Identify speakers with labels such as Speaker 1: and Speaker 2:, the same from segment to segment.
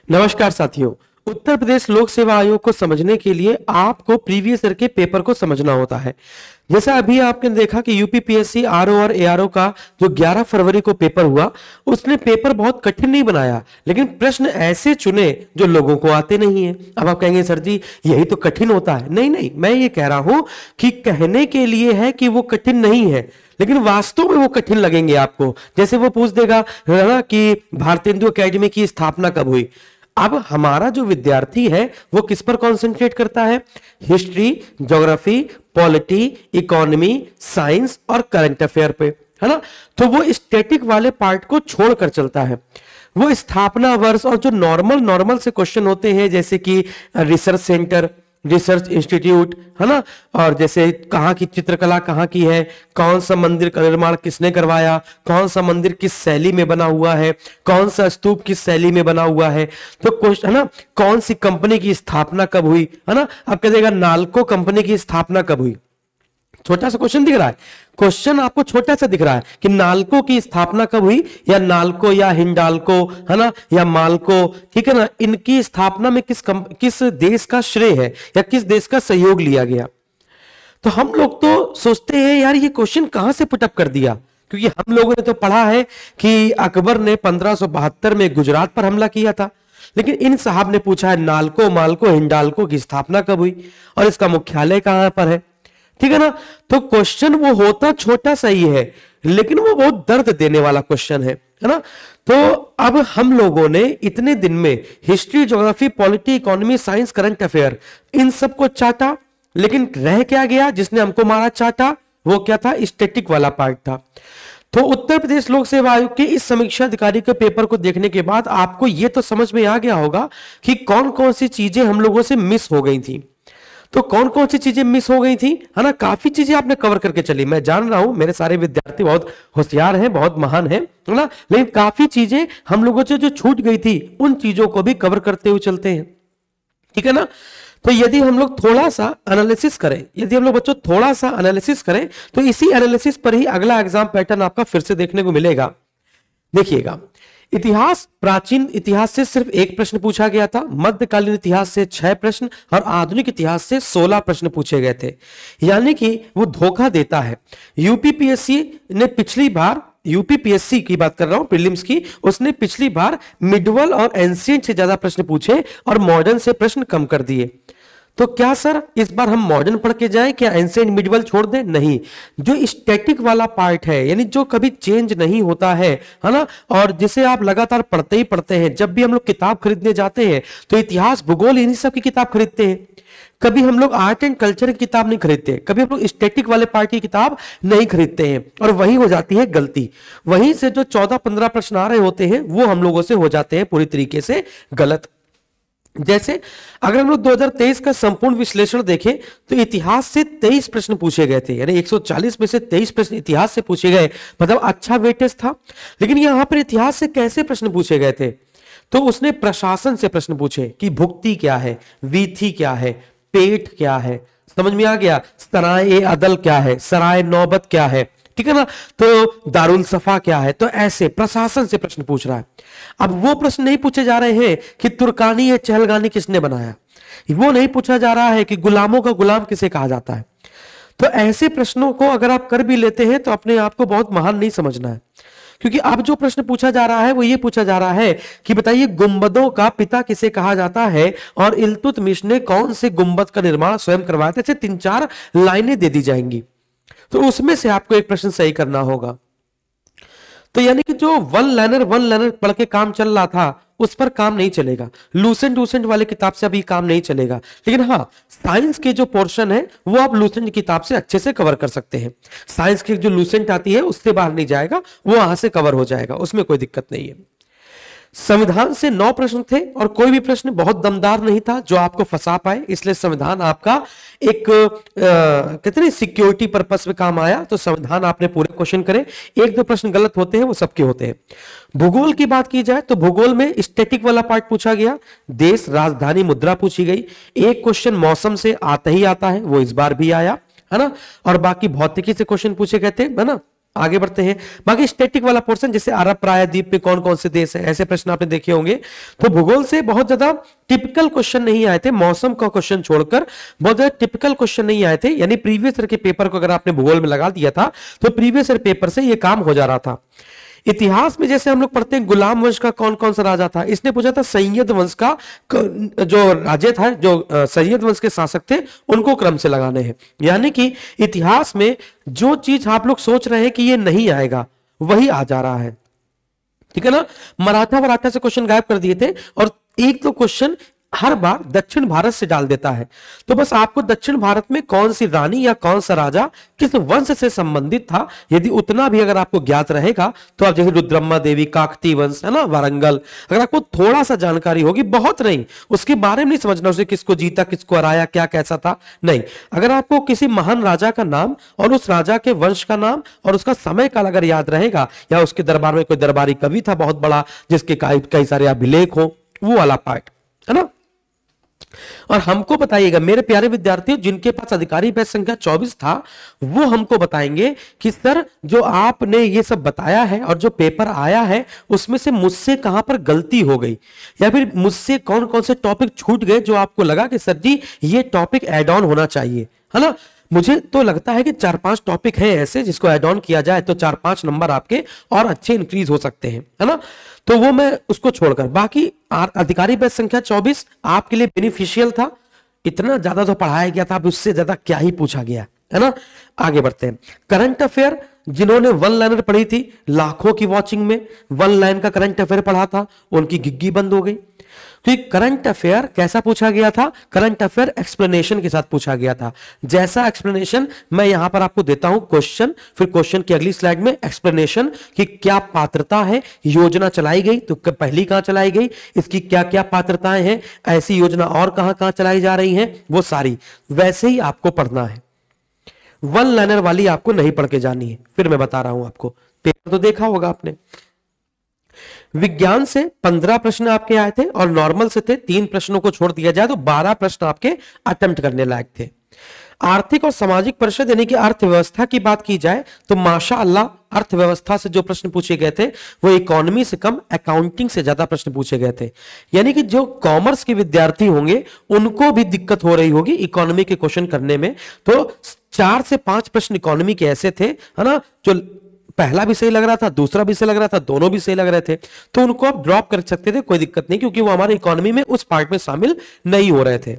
Speaker 1: नमस्कार साथियों। उत्तर प्रदेश लोक सेवा आयोग को समझने के लिए आपको प्रीवियस ईयर के पेपर को समझना होता है। जैसा अभी आपने देखा कि यूपीपीएससी आरओ और एआरओ का जो 11 फरवरी को पेपर हुआ, उसने पेपर बहुत कठिन नहीं बनाया, लेकिन प्रश्न ऐसे चुने जो लोगों को आते नहीं है। अब आप कहेंगे सर जी यही तो कठिन होता है। नहीं नहीं, मैं ये कह रहा हूं कि कहने के लिए है कि वो कठिन नहीं है, लेकिन वास्तव में वो कठिन लगेंगे आपको। जैसे वो पूछ देगा है ना कि भारतेंदु एकेडमी की स्थापना कब हुई। अब हमारा जो विद्यार्थी है वो किस पर कंसंट्रेट करता है? History, geography, polity, economy, science और करंट अफेयर पे, है ना। तो वो स्टैटिक वाले पार्ट को छोड़कर चलता है। वो स्थापना वर्ष और जो नॉर्मल से क्वेश्चन होते हैं, जैसे कि रिसर्च सेंटर, रिसर्च इंस्टीट्यूट, है ना, और जैसे कहाँ की चित्रकला कहाँ की है, कौन सा मंदिर का निर्माण किसने करवाया, कौन सा मंदिर किस शैली में बना हुआ है, कौन सा स्तूप किस शैली में बना हुआ है, तो क्वेश्चन, है ना, कौन सी कंपनी की स्थापना कब हुई, है ना। अब कह देगा नालको कंपनी की स्थापना कब हुई। छोटा सा क्वेश्चन दिख रहा है, क्वेश्चन आपको छोटा सा दिख रहा है कि नालको की स्थापना कब हुई, या नालको या हिंडाल्को, है ना, या मालको, ठीक है ना, इनकी स्थापना में किस देश का श्रेय है या किस देश का सहयोग लिया गया। तो हम लोग तो सोचते हैं यार ये क्वेश्चन कहां से पुटअप कर दिया, क्योंकि हम लोगों ने तो पढ़ा है कि अकबर ने 1572 में गुजरात पर हमला किया था, लेकिन इन साहब ने पूछा है नालको, मालको, हिंडाल्को की स्थापना कब हुई और इसका मुख्यालय कहां पर है, ठीक है ना। तो क्वेश्चन वो होता छोटा सा ही है, लेकिन वो बहुत दर्द देने वाला क्वेश्चन है ना। तो अब हम लोगों ने इतने दिन में history, geography, polity, economy, science, current affair, इन सबको चाटा, लेकिन रह क्या गया जिसने हमको मारा चाटा? वो क्या था? स्टैटिक वाला पार्ट था। तो उत्तर प्रदेश लोक सेवा आयोग के इस समीक्षा अधिकारी के पेपर को देखने के बाद आपको यह तो समझ में आ गया होगा कि कौन कौन सी चीजें हम लोगों से मिस हो गई थी। तो कौन कौन सी चीजें मिस हो गई थी, है ना। काफी चीजें आपने कवर करके चली, मैं जान रहा हूं मेरे सारे विद्यार्थी बहुत होशियार हैं, बहुत महान हैं, है ना, लेकिन काफी चीजें हम लोगों से जो छूट गई थी उन चीजों को भी कवर करते हुए चलते हैं, ठीक है ना। तो यदि हम लोग थोड़ा सा एनालिसिस करें, यदि हम लोग बच्चों थोड़ा सा एनालिसिस करें, तो इसी एनालिसिस पर ही अगला एग्जाम पैटर्न आपका फिर से देखने को मिलेगा। देखिएगा, इतिहास, प्राचीन इतिहास से सिर्फ एक प्रश्न पूछा गया था, मध्यकालीन इतिहास से 6 प्रश्न और आधुनिक इतिहास से 16 प्रश्न पूछे गए थे। यानी कि वो धोखा देता है। यूपीपीएससी ने पिछली बार, यूपीपीएससी की बात कर रहा हूं, प्रीलिम्स की, उसने पिछली बार मिडवल और एंशिएंट से ज्यादा प्रश्न पूछे और मॉडर्न से प्रश्न कम कर दिए। तो क्या सर इस बार हम मॉडर्न पढ़ के जाएं, क्या एंशिएंट मिडवल छोड़ दें? नहीं, जो स्टैटिक वाला पार्ट है, यानी जो कभी चेंज नहीं होता है ना, और जिसे आप लगातार पढ़ते ही पढ़ते हैं। जब भी हम लोग किताब खरीदने जाते हैं तो इतिहास, भूगोल, इन्हीं सब की किताब खरीदते हैं। कभी हम लोग आर्ट एंड कल्चर की किताब नहीं खरीदते, कभी हम लोग स्टैटिक वाले पार्ट की किताब नहीं खरीदते हैं, और वही हो जाती है गलती। वहीं से जो 14-15 प्रश्न आ रहे होते हैं वो हम लोगों से हो जाते हैं पूरी तरीके से गलत। जैसे अगर हम लोग 2023 का संपूर्ण विश्लेषण देखें तो इतिहास से 23 प्रश्न पूछे गए थे, यानी 140 में से 23 प्रश्न इतिहास से पूछे गए, मतलब अच्छा वेटेज था। लेकिन यहां पर इतिहास से कैसे प्रश्न पूछे गए थे? तो उसने प्रशासन से प्रश्न पूछे कि भुक्ति क्या है, वीथी क्या है, पेट क्या है, समझ में आ गया, सराय अदल क्या है, सराय नौबत क्या है, ठीक है ना, तो दारुल सफा क्या है। तो ऐसे प्रशासन से प्रश्न पूछ रहा है। अब वो प्रश्न नहीं पूछे जा रहे हैं कि तुर्कानी या चहलगानी किसने बनाया, वो नहीं पूछा जा रहा है कि गुलामों का गुलाम किसे कहा जाता है। तो ऐसे प्रश्नों को अगर आप कर भी लेते हैं तो अपने आप को बहुत महान नहीं समझना है, क्योंकि अब जो प्रश्न पूछा जा रहा है वो ये पूछा जा रहा है कि बताइए गुंबदों का पिता किसे कहा जाता है और इल्तुतमिश ने कौन से गुंबद का निर्माण स्वयं करवाया था। ऐसे 3-4 लाइनें दे दी जाएंगी, तो उसमें से आपको एक प्रश्न सही करना होगा। तो यानी कि जो वन लाइनर पढ़ के काम चल रहा था उस पर काम नहीं चलेगा, लूसेंट वाले किताब से अभी काम नहीं चलेगा। लेकिन हाँ, साइंस के जो पोर्शन है वो आप लूसेंट किताब से अच्छे से कवर कर सकते हैं। साइंस की जो लूसेंट आती है उससे बाहर नहीं जाएगा, वो वहां से कवर हो जाएगा, उसमें कोई दिक्कत नहीं है। संविधान से 9 प्रश्न थे और कोई भी प्रश्न बहुत दमदार नहीं था जो आपको फंसा पाए, इसलिए संविधान आपका एक कहते हैं सिक्योरिटी पर्पस में काम आया। तो संविधान आपने पूरे क्वेश्चन करे, 1-2 प्रश्न गलत होते हैं वो सबके होते हैं। भूगोल की बात की जाए तो भूगोल में स्टैटिक वाला पार्ट पूछा गया, देश, राजधानी, मुद्रा पूछी गई। एक क्वेश्चन मौसम से आता ही आता है, वो इस बार भी आया, है ना, और बाकी भौतिकी से क्वेश्चन पूछे गए थे, है ना। आगे बढ़ते हैं। बाकी स्टैटिक वाला पोर्शन जैसे अरब प्रायद्वीप में कौन कौन से देश है, ऐसे प्रश्न आपने देखे होंगे। तो भूगोल से बहुत ज्यादा टिपिकल क्वेश्चन नहीं आए थे, मौसम का क्वेश्चन छोड़कर बहुत ज्यादा टिपिकल क्वेश्चन नहीं आए थे। यानी प्रीवियस ईयर के पेपर को अगर आपने भूगोल में लगा दिया था तो प्रीवियस ईयर पेपर से ये काम हो जा रहा था। इतिहास में जैसे हम लोग पढ़ते हैं गुलाम वंश का कौन कौन सा राजा था, इसने पूछा था सैयद वंश का जो राजे था, जो सैयद वंश के शासक थे, उनको क्रम से लगाने हैं। यानी कि इतिहास में जो चीज आप लोग सोच रहे हैं कि ये नहीं आएगा वही आ जा रहा है, ठीक है ना। मराठा से क्वेश्चन गायब कर दिए थे और एक तो क्वेश्चन हर बार दक्षिण भारत से डाल देता है। तो बस आपको दक्षिण भारत में कौन सी रानी या कौन सा राजा किस वंश से संबंधित था, यदि उतना भी अगर आपको ज्ञात रहेगा तो आप जैसे रुद्रम्मा देवी, काकती वंश है ना, वारंगल, अगर आपको थोड़ा सा जानकारी होगी, बहुत नहीं, उसके बारे में नहीं समझना उसे किसको जीता, किसको हराया, क्या कैसा था, नहीं। अगर आपको किसी महान राजा का नाम और उस राजा के वंश का नाम और उसका समय काल अगर याद रहेगा, या उसके दरबार में कोई दरबारी कवि था बहुत बड़ा जिसके कई सारे अभिलेख हो, वो वाला पार्ट है ना। और हमको बताइएगा मेरे प्यारे विद्यार्थियों, जिनके पास अधिकारी बैच संख्या 24 था, वो हमको बताएंगे कि सर जो आपने ये सब बताया है और जो पेपर आया है उसमें से मुझसे कहां पर गलती हो गई, या फिर मुझसे कौन कौन से टॉपिक छूट गए जो आपको लगा कि सर जी ये टॉपिक ऐड ऑन होना चाहिए, है ना। मुझे तो लगता है कि 4-5 टॉपिक हैं ऐसे जिसको ऐड ऑन किया जाए तो 4-5 नंबर आपके और अच्छे इंक्रीज हो सकते हैं, है ना। तो वो मैं उसको छोड़कर बाकी अधिकारी बैच संख्या 24 आपके लिए बेनिफिशियल था। इतना ज्यादा तो पढ़ाया गया था, अब उससे ज्यादा क्या ही पूछा गया, है ना। आगे बढ़ते हैं। करंट अफेयर जिन्होंने वन लाइनर पढ़ी थी, लाखों की वॉचिंग में वन लाइन का करंट अफेयर पढ़ा था, उनकी गिग्गी बंद हो गई। तो ये करंट अफेयर कैसा पूछा गया था, करंट अफेयर एक्सप्लेनेशन के साथ पूछा गया था। जैसा एक्सप्लेनेशन मैं यहां पर आपको देता हूं क्वेश्चन, फिर क्वेश्चन की अगली स्लाइड में एक्सप्लेनेशन कि क्या पात्रता है, योजना चलाई गई तो पहली कहां चलाई गई, इसकी क्या क्या पात्रताएं हैं, ऐसी योजना और कहां कहां चलाई जा रही हैं, वो सारी वैसे ही आपको पढ़ना है। वन लाइनर वाली आपको नहीं पढ़ के जानी है। फिर मैं बता रहा हूं आपको, पेपर तो देखा होगा आपने। विज्ञान से 15 प्रश्न आपके आए थे और नॉर्मल से थे, 3 प्रश्नों को छोड़ दिया जाए तो 12 प्रश्न आपके अटेम्प्ट करने लायक थे। आर्थिक और सामाजिक परिषद यानी कि अर्थव्यवस्था की बात की जाए तो माशाअल्लाह अर्थव्यवस्था से जो प्रश्न पूछे गए थे वो इकोनॉमी से कम अकाउंटिंग से ज्यादा प्रश्न पूछे गए थे। यानी कि जो कॉमर्स के विद्यार्थी होंगे उनको भी दिक्कत हो रही होगी इकोनॉमी के क्वेश्चन करने में। तो 4 से 5 प्रश्न इकोनॉमी के ऐसे थे, है ना, जो पहला भी सही लग रहा था, दूसरा भी सही लग रहा था, दोनों भी सही लग रहे थे, तो उनको आप ड्रॉप कर सकते थे, कोई दिक्कत नहीं, क्योंकि वो हमारे इकोनॉमी में उस पार्ट में शामिल नहीं हो रहे थे।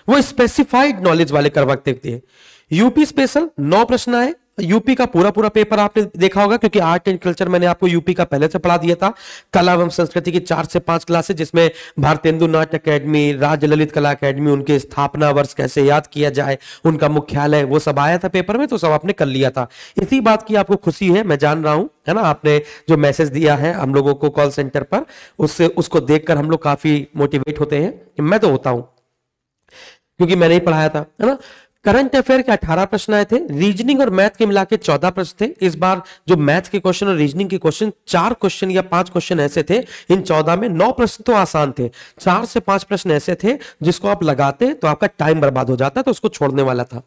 Speaker 1: वो स्पेसिफाइड नॉलेज वाले करवाते थे। यूपी स्पेशल 9 प्रश्न आए। यूपी का पूरा पूरा पेपर आपने देखा होगा क्योंकि आर्ट एंड कल्चर मैंने आपको यूपी का पहले से पढ़ा दिया था। कला एवं संस्कृति की 4 से 5 क्लासेस, जिसमें भारतेंदु नाट्य अकेडमी, राज्य ललित कला अकेडमी, उनके स्थापना वर्ष कैसे याद किया जाए, उनका मुख्यालय, वो सब आया था पेपर में, तो सब आपने कर लिया था। इसी बात की आपको खुशी है, मैं जान रहा हूं, है ना। आपने जो मैसेज दिया है हम लोगों को कॉल सेंटर पर, उससे उसको देखकर हम लोग काफी मोटिवेट होते हैं। मैं तो होता हूं क्योंकि मैंने ही पढ़ाया था, है ना। करंट अफेयर के 18 प्रश्न आए थे। रीजनिंग और मैथ के मिला के 14 प्रश्न थे। इस बार जो मैथ के क्वेश्चन और रीजनिंग के क्वेश्चन 4 क्वेश्चन या 5 क्वेश्चन ऐसे थे, इन 14 में 9 प्रश्न तो आसान थे, 4 से 5 प्रश्न ऐसे थे जिसको आप लगाते तो आपका टाइम बर्बाद हो जाता, तो उसको छोड़ने वाला था।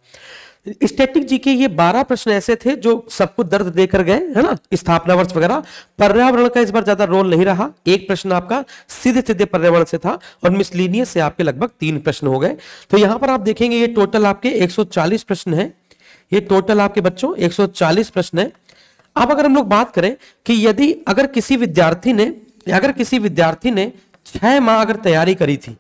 Speaker 1: स्टैटिक जी के ये 12 प्रश्न ऐसे थे जो सबको दर्द देकर गए, है ना, स्थापना वर्ष वगैरह। पर्यावरण का इस बार ज्यादा रोल नहीं रहा, एक प्रश्न आपका सीधे सीधे पर्यावरण से था और मिसलिनियस से आपके लगभग 3 प्रश्न हो गए। तो यहां पर आप देखेंगे ये टोटल आपके 140 प्रश्न है, ये टोटल आपके बच्चों 140 प्रश्न है। अब अगर हम लोग बात करें कि यदि अगर किसी विद्यार्थी ने 6 माह अगर तैयारी करी थी,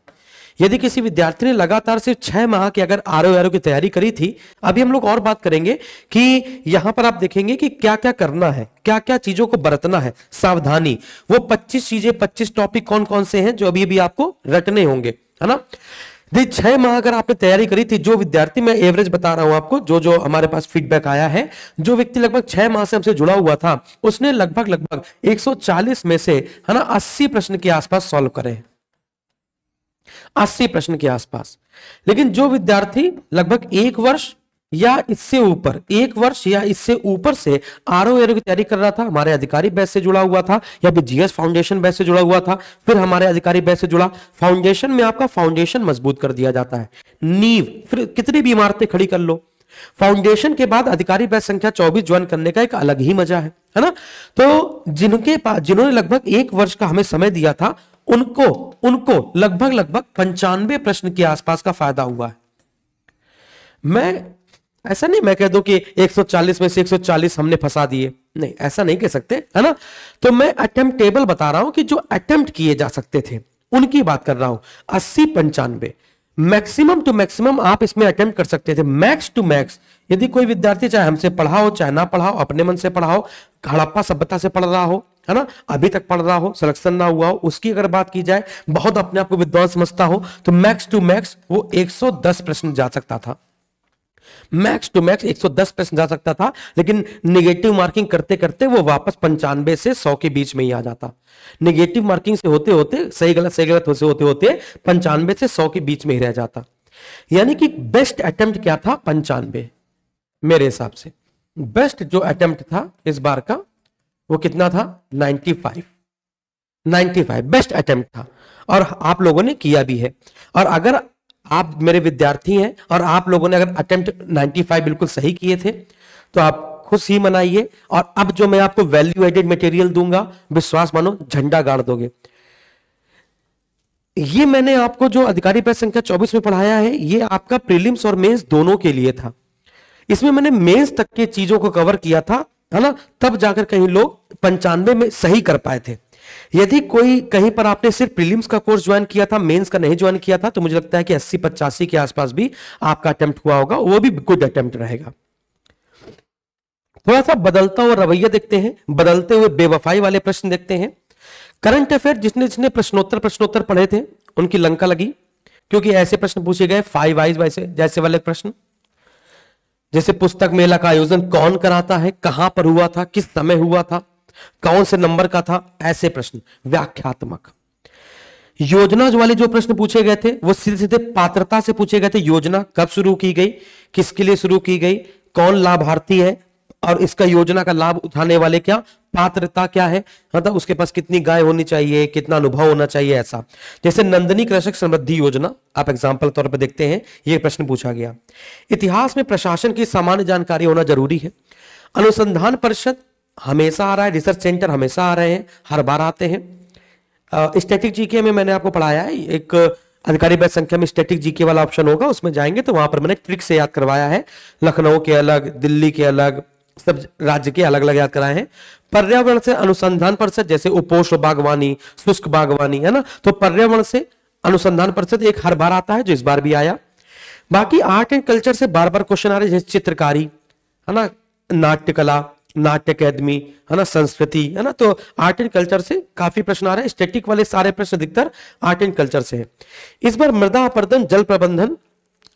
Speaker 1: यदि किसी विद्यार्थी ने लगातार सिर्फ 6 माह की अगर आरओ की तैयारी करी थी, अभी हम लोग और बात करेंगे कि यहां पर आप देखेंगे कि क्या क्या करना है, क्या क्या चीजों को बरतना है, सावधानी। वो 25 चीजें, 25 टॉपिक कौन कौन से हैं जो अभी अभी आपको रटने होंगे, है ना। 6 माह अगर आपने तैयारी करी थी, जो विद्यार्थी, मैं एवरेज बता रहा हूं आपको, जो हमारे पास फीडबैक आया है, जो व्यक्ति लगभग 6 माह से हमसे जुड़ा हुआ था, उसने लगभग 140 में से, है ना, 80 प्रश्न के आसपास सॉल्व करे, 80 प्रश्न के आसपास। लेकिन जो विद्यार्थी लगभग 1 वर्ष या इससे ऊपर, 1 वर्ष या इससे ऊपर से आरओ की तैयारी कर रहा था, हमारे अधिकारी बैच से जुड़ा हुआ था या फिर जीएस फाउंडेशन बैच से जुड़ा हुआ था, फिर हमारे अधिकारी बैच से जुड़ा। फाउंडेशन में आपका फाउंडेशन मजबूत कर दिया जाता है, नींव, फिर कितनी भी इमारतें खड़ी कर लो, फाउंडेशन के बाद अधिकारी बैच संख्या 24 ज्वाइन करने का एक अलग ही मजा है ना। तो जिन्होंने लगभग 1 वर्ष का हमें समय दिया था, उनको लगभग 95 प्रश्न के आसपास का फायदा हुआ है। ऐसा नहीं मैं कह दूं कि 140 में से 140 हमने फंसा दिए, नहीं ऐसा नहीं कह सकते, है ना। तो मैं अटेम्प्ट टेबल बता रहा हूं कि जो अटेम्प्ट किए जा सकते थे उनकी बात कर रहा हूं। 80, 95 मैक्सिमम टू मैक्सिमम आप इसमें अटेम्प्ट कर सकते थे। मैक्स टू मैक्स यदि कोई विद्यार्थी चाहे हमसे पढ़ा हो चाहे ना पढ़ा हो, अपने मन से पढ़ा हो, हड़प्पा सभ्यता से पढ़ रहा हो, है ना, अभी तक पढ़ रहा हो, सिलेक्शन ना हुआ हो, उसकी अगर बात की जाए, बहुत अपने आप को विद्वान समझता हो, तो मैक्स टू मैक्स वो 110 प्रश्न जा सकता था। मैक्स टू मैक्स 110 प्रश्न जा सकता था, लेकिन निगेटिव मार्किंग करते करते वो वापस 95 से 100 के बीच में ही आ जाता। निगेटिव मार्किंग से होते होते सही गलत होते होते 95 से 100 के बीच में ही रह जाता। यानी कि बेस्ट अटेम्प्ट क्या था? 95। मेरे हिसाब से बेस्ट जो अटेम्प्ट था इस बार का वो कितना था? 95 बेस्ट अटेम्प्ट था, और आप लोगों ने किया भी है। और अगर आप मेरे विद्यार्थी हैं और आप लोगों ने अगर अटेम्प्ट 95 बिल्कुल सही किए थे तो आप खुशी मनाइए। और अब जो मैं आपको वैल्यू एडेड मटेरियल दूंगा, विश्वास मानो झंडा गाड़ दोगे। ये मैंने आपको जो अधिकारी बैच संख्या 24 में पढ़ाया है, ये आपका प्रीलिम्स और मेंस दोनों के लिए था। इसमें मैंने मेंस तक के चीजों को कवर किया था, है ना, तब जाकर कहीं लोग 95 में सही कर पाए थे। यदि कोई कहीं पर आपने सिर्फ प्रीलिम्स का कोर्स ज्वाइन किया था, मेंस का नहीं ज्वाइन किया था, तो मुझे लगता है कि 80-85 के आसपास भी आपका अटेम्प्ट हुआ होगा, वो भी गुड अटेम्प्ट रहेगा। थोड़ा सा बदलता हुआ रवैया देखते हैं, बदलते हुए बेवफाई वाले प्रश्न देखते हैं। करंट अफेयर जिसने प्रश्नोत्तर पढ़े थे उनकी लंका लगी, क्योंकि ऐसे प्रश्न पूछे गए 5 वाइज वैसे जैसे वाले प्रश्न, जैसे पुस्तक मेला का आयोजन कौन कराता है, कहां पर हुआ था, किस समय हुआ था, कौन से नंबर का था, ऐसे प्रश्न व्याख्यात्मक। योजना वाले जो प्रश्न पूछे गए थे वो सीधे सीधे पात्रता से पूछे गए थे। योजना कब शुरू की गई, किसके लिए शुरू की गई, कौन लाभार्थी है, और इसका योजना का लाभ उठाने वाले क्या पात्रता क्या है, मतलब उसके पास कितनी गाय होनी चाहिए, कितना अनुभव होना चाहिए, ऐसा। जैसे नंदनी कृषक समृद्धि योजना आप एग्जाम्पल तौर पर देखते हैं, यह प्रश्न पूछा गया। इतिहास में प्रशासन की सामान्य जानकारी होना जरूरी है। अनुसंधान परिषद हमेशा आ रहा है, रिसर्च सेंटर हमेशा आ रहे हैं, हर बार आते हैं। स्टैटिक जीके में मैंने आपको पढ़ाया है, एक अधिकारी बैच संख्या में स्टैटिक जीके वाला ऑप्शन होगा, उसमें जाएंगे तो वहां पर मैंने ट्रिक से याद करवाया है। लखनऊ के अलग, दिल्ली के अलग, सब राज्य के अलग अलग याद कराए हैं। पर्यावरण से अनुसंधान परिषद, जैसे उपोष्ण बागवानी, शुष्क बागवानी, है ना, तो पर्यावरण से अनुसंधान परिषद एक हर बार आता है, जो इस बार भी आया। बाकी आर्ट एंड कल्चर से बार बार क्वेश्चन आ रहे हैं, जैसे चित्रकारी, है ना, नाट्य कला, नाट्य अकेदमी, है ना, संस्कृति, है ना, तो आर्ट एंड कल्चर से काफी प्रश्न आ रहे हैं। स्टैटिक वाले सारे प्रश्न अधिकतर आर्ट एंड कल्चर से है। इस बार मृदा अपरदन, जल प्रबंधन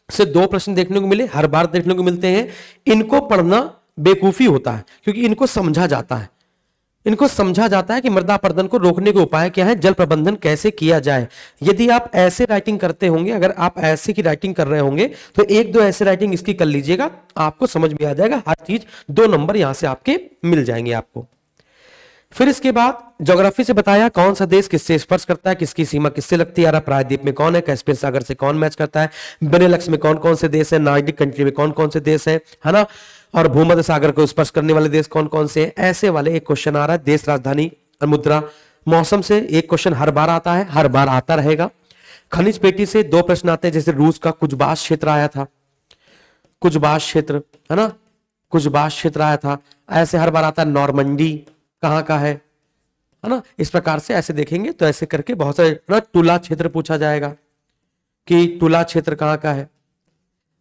Speaker 1: से 2 प्रश्न देखने को मिले, हर बार देखने को मिलते हैं। इनको पढ़ना बेवकूफी होता है, क्योंकि इनको समझा जाता है, कि मृदा अपरदन को रोकने के उपाय क्या है, जल प्रबंधन कैसे किया जाए। यदि आप ऐसे राइटिंग करते होंगे, अगर आप ऐसे की राइटिंग कर रहे होंगे, तो 1-2 ऐसे राइटिंग इसकी कर लीजिएगा, आपको समझ में आ जाएगा हर चीज। 2 नंबर यहां से आपके मिल जाएंगे आपको। फिर इसके बाद ज्योग्राफी से बताया कौन सा देश किससे स्पर्श करता है, किसकी सीमा किससे लगती है, प्रायद्वीप में कौन है, कैस्पियन सागर से कौन मैच करता है, बेनेलक्स में कौन कौन से देश है, नॉर्डिक कंट्री में कौन कौन से देश है ना, और भूमध्य सागर को स्पर्श करने वाले देश कौन कौन से हैं, ऐसे वाले एक क्वेश्चन आ रहा है। देश, राजधानी, मुद्रा, मौसम से एक क्वेश्चन हर बार आता है, हर बार आता रहेगा। खनिज पेटी से 2 प्रश्न आते हैं, जैसे रूस का कुजबाश क्षेत्र आया था, कुजबाश क्षेत्र, है ना, कुजबाश क्षेत्र आया था, ऐसे हर बार आता है। नॉर्मंडी कहाँ का है ना, इस प्रकार से ऐसे देखेंगे तो ऐसे करके बहुत सारे ना। टुला क्षेत्र पूछा जाएगा कि टुला क्षेत्र कहाँ का है।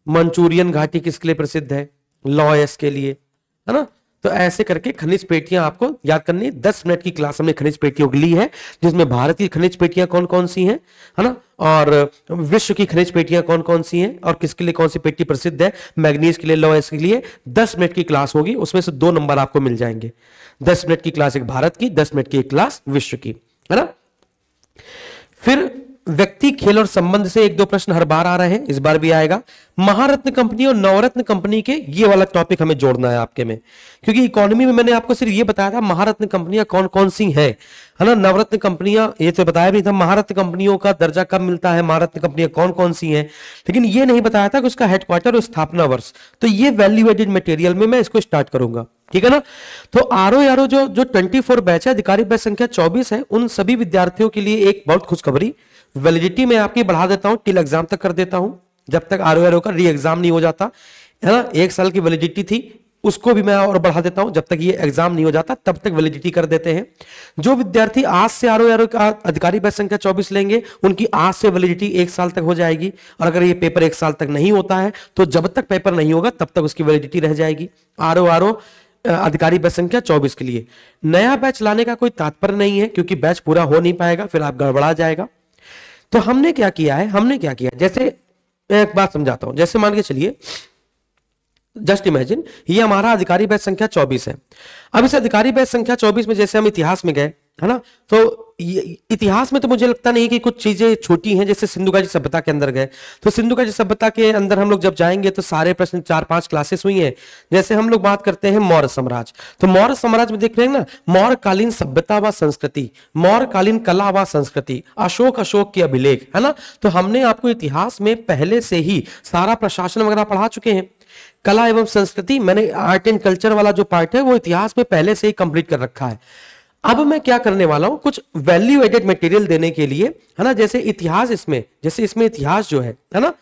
Speaker 1: मंचूरियन घाटी किसके लिए प्रसिद्ध है, लॉयस के लिए, है ना। तो ऐसे करके खनिज पेटियां आपको याद करनी। 10 मिनट की क्लास हमने खनिज पेटियों की ली है, जिसमें भारत की खनिज पेटियां कौन कौन सी हैं, है ना, और विश्व की खनिज पेटियां कौन कौन सी हैं, और किसके लिए कौन सी पेटी प्रसिद्ध है, मैग्नीज के लिए, लॉयस के लिए। 10 मिनट की क्लास होगी, उसमें से 2 नंबर आपको मिल जाएंगे। 10 मिनट की क्लास एक भारत की, 10 मिनट की एक क्लास विश्व की, है ना। फिर व्यक्ति, खेल और संबंध से एक दो प्रश्न हर बार आ रहे हैं, इस बार भी आएगा। महारत्न कंपनी और नवरत्न कंपनी के ये वाला टॉपिक हमें जोड़ना है आपके में, क्योंकि इकोनॉमी में मैंने आपको सिर्फ ये बताया था महारत्न कंपनियां कौन कौन सी है ना। नवरत्न कंपनियां ये तो बताया भी था, महारत्न कंपनियों का दर्जा कब मिलता है, महारत्न कंपनियां कौन कौन सी हैं, लेकिन ये नहीं बताया था कि उसका हेडक्वार्टर और स्थापना वर्ष। तो ये वैल्यू एडेड मटेरियल में मैं इसको स्टार्ट करूंगा, ठीक है ना। तो आरओ जो 24 बैच है, अधिकारी बैच संख्या 24 है, उन सभी विद्यार्थियों के लिए एक बहुत खुशखबरी, वैलिडिटी में आपकी बढ़ा देता हूं, टिल एग्जाम तक कर देता हूं, जब तक आरओ का री एग्जाम नहीं हो जाता है ना। 1 साल की वैलिडिटी थी, उसको भी मैं और बढ़ा देता हूं, जब तक ये एग्जाम नहीं हो जाता तब तक वैलिडिटी कर देते हैं। जो विद्यार्थी आज से आरओ का अधिकारी बैच संख्या 24 लेंगे, उनकी आज से वैलिडिटी 1 साल तक हो जाएगी, और अगर ये पेपर 1 साल तक नहीं होता है तो जब तक पेपर नहीं होगा तब तक उसकी वैलिडिटी रह जाएगी। आरओ अधिकारी बैच संख्या 24 के लिए नया बैच लाने का कोई तात्पर्य नहीं है, क्योंकि बैच पूरा हो नहीं पाएगा, फिर आप गड़बड़ा जाएगा। तो हमने क्या किया है, जैसे एक बात समझाता हूं, जैसे मान के चलिए, जस्ट इमेजिन ये हमारा अधिकारी बैच संख्या 24 है। अब इस अधिकारी बैच संख्या 24 में जैसे हम इतिहास में गए, है ना, तो इतिहास में तो मुझे लगता नहीं कि कुछ चीजें छोटी हैं। जैसे सिंधुगाजी सभ्यता के अंदर गए, तो सिंधुगाजी सभ्यता के अंदर हम लोग जब जाएंगे तो सारे प्रश्न 4-5 क्लासेस हुई हैं। जैसे हम लोग बात करते हैं मौर्य साम्राज्य, तो मौर्य साम्राज्य में देख रहे हैं ना, मौर्यकालीन सभ्यता व संस्कृति, मौर्यकालीन कला व संस्कृति, अशोक के अभिलेख, है ना। तो हमने आपको इतिहास में पहले से ही सारा प्रशासन वगैरह पढ़ा चुके हैं। कला एवं संस्कृति मैंने आर्ट एंड कल्चर वाला जो पार्ट है वो इतिहास में पहले से ही कंप्लीट कर रखा है। अब मैं क्या करने वाला हूं, कुछ वैल्यू एडेड मटेरियल देने के लिए, है ना। जैसे इतिहास, इसमें इतिहास जो है ना,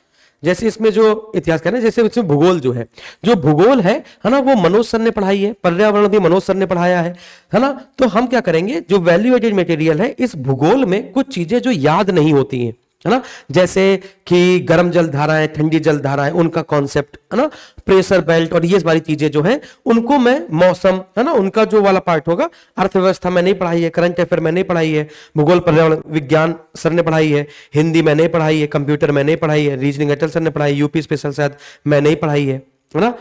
Speaker 1: जैसे इसमें जो इतिहास कहना, जैसे इसमें भूगोल जो भूगोल है ना, वो मनोज सर ने पढ़ाई है, पर्यावरण भी मनोज सर ने पढ़ाया है ना। तो हम क्या करेंगे, जो वैल्यू एडेड मटेरियल है, इस भूगोल में कुछ चीजें जो याद नहीं होती हैं, है ना, जैसे कि गर्म जल धाराएं, ठंडी जल धाराएं, उनका कॉन्सेप्ट, है ना, प्रेशर बेल्ट और ये सारी चीजें जो हैं, उनको मैं, मौसम, है ना, उनका जो वाला पार्ट होगा, अर्थव्यवस्था में नहीं पढ़ाई है, करंट अफेयर में नहीं पढ़ाई है, भूगोल पर्यावरण विज्ञान सर ने पढ़ाई है, हिंदी में नहीं पढ़ाई है, कंप्यूटर में नहीं पढ़ाई है, रीजनिंग अटल सर ने पढ़ाई, यूपी स्पेशल शायद मैं नहीं पढ़ाई है ना,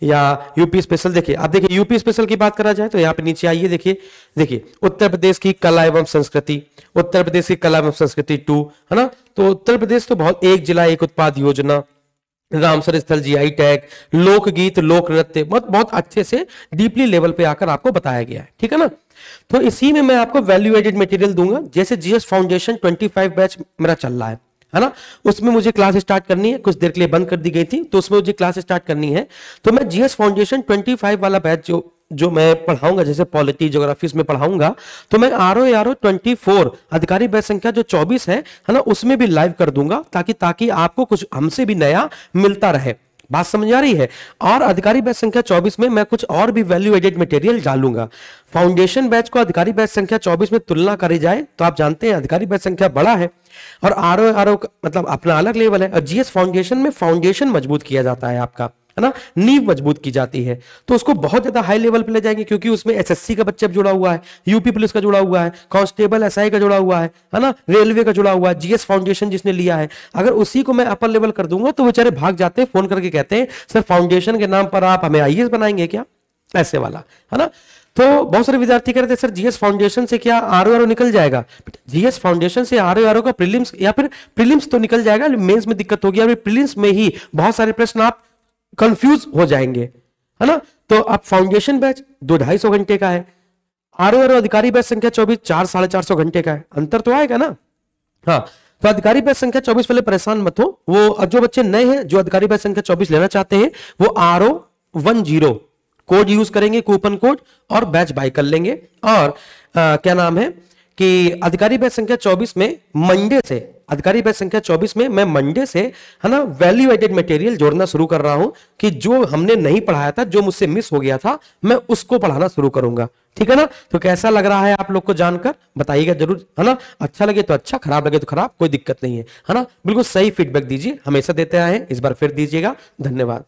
Speaker 1: या यूपी स्पेशल। देखिए, अब देखिए यूपी स्पेशल की बात करा जाए तो यहाँ पे नीचे आइए, देखिए उत्तर प्रदेश की कला एवं संस्कृति, उत्तर प्रदेश की कला एवं संस्कृति 2, है ना। तो उत्तर प्रदेश तो बहुत, एक जिला एक उत्पाद योजना, रामसर स्थल जीआई टैग, लोकगीत, लोक नृत्य, बहुत अच्छे से डीपली लेवल पे आकर आपको बताया गया है, ठीक है ना। तो इसी में मैं आपको वैल्यू एडेड मटेरियल दूंगा। जैसे जीएस फाउंडेशन 25 बैच मेरा चल रहा है ना, उसमें मुझे क्लास स्टार्ट करनी है, कुछ देर के लिए बंद कर दी गई थी, तो उसमें मुझे क्लास स्टार्ट करनी है। तो मैं जीएस फाउंडेशन 25 वाला बैच जो मैं पढ़ाऊंगा, जैसे पॉलिटी, ज्योग्राफी में पढ़ाऊंगा, तो मैं आरओ 24 अधिकारी बैच संख्या जो 24 है ना, उसमें भी लाइव कर दूंगा, ताकि आपको कुछ हमसे भी नया मिलता रहे। बात समझ आ रही है। और अधिकारी बैच संख्या 24 में मैं कुछ और भी वैल्यू एडेड मटेरियल डालूंगा। फाउंडेशन बैच को अधिकारी बैच संख्या 24 में तुलना करी जाए तो आप जानते हैं अधिकारी बैच संख्या बड़ा है, और आरओ मतलब अपना अलग लेवल है। और जीएस फाउंडेशन में फाउंडेशन मजबूत किया जाता है आपका, है ना, नींव मजबूत की जाती है, तो उसको बहुत ज्यादा हाई लेवल पे ले जाएंगे, क्योंकि उसमें एसएससी का बच्चा जुड़ा हुआ है, यूपी पुलिस का जुड़ा हुआ है, कांस्टेबल एसआई का जुड़ा हुआ है ना, रेलवे का जुड़ा हुआ है। जीएस फाउंडेशन जिसने लिया है, अगर उसी को मैं अपर लेवल कर दूंगा तो बेचारे भाग जाते हैं, फोन करके कहते हैं सर फाउंडेशन के नाम पर आप हमें आईएएस बनाएंगे क्या, ऐसे वाला, है ना। तो बहुत सारे विद्यार्थी कह रहे थे सर जीएस फाउंडेशन से क्या आरओ निकल जाएगा। जीएस फाउंडेशन से आरओ का प्रीलिम्स, या फिर प्रीलिम्स तो निकल जाएगा, मेंस में दिक्कत होगी, या प्रीलिम्स में ही बहुत सारे प्रश्न आप कंफ्यूज हो जाएंगे, है ना। तो अब फाउंडेशन बैच 2-250 घंटे का है, आरओ अधिकारी बैच संख्या 24 4-450 घंटे का है, अंतर तो आएगा ना। हाँ, तो अधिकारी बैच संख्या 24 वाले परेशान मत हो, वो जो बच्चे नए हैं जो अधिकारी बैच संख्या 24 लेना चाहते हैं, वो RO10 कोड यूज करेंगे, कूपन कोड, और बैच बाय कर लेंगे। और क्या नाम है कि अधिकारी बैच संख्या 24 में मंडे से, अधिकारी बैच संख्या 24 में मैं मंडे से, है ना, वैल्यू एडेड मटेरियल जोड़ना शुरू कर रहा हूं, कि जो हमने नहीं पढ़ाया था, जो मुझसे मिस हो गया था, मैं उसको पढ़ाना शुरू करूंगा, ठीक है ना। तो कैसा लग रहा है आप लोग को जानकर, बताइएगा जरूर, है ना। अच्छा लगे तो अच्छा, खराब लगे तो खराब, कोई दिक्कत नहीं है ना। बिल्कुल सही फीडबैक दीजिए, हमेशा देते आए हैं, इस बार फिर दीजिएगा। धन्यवाद।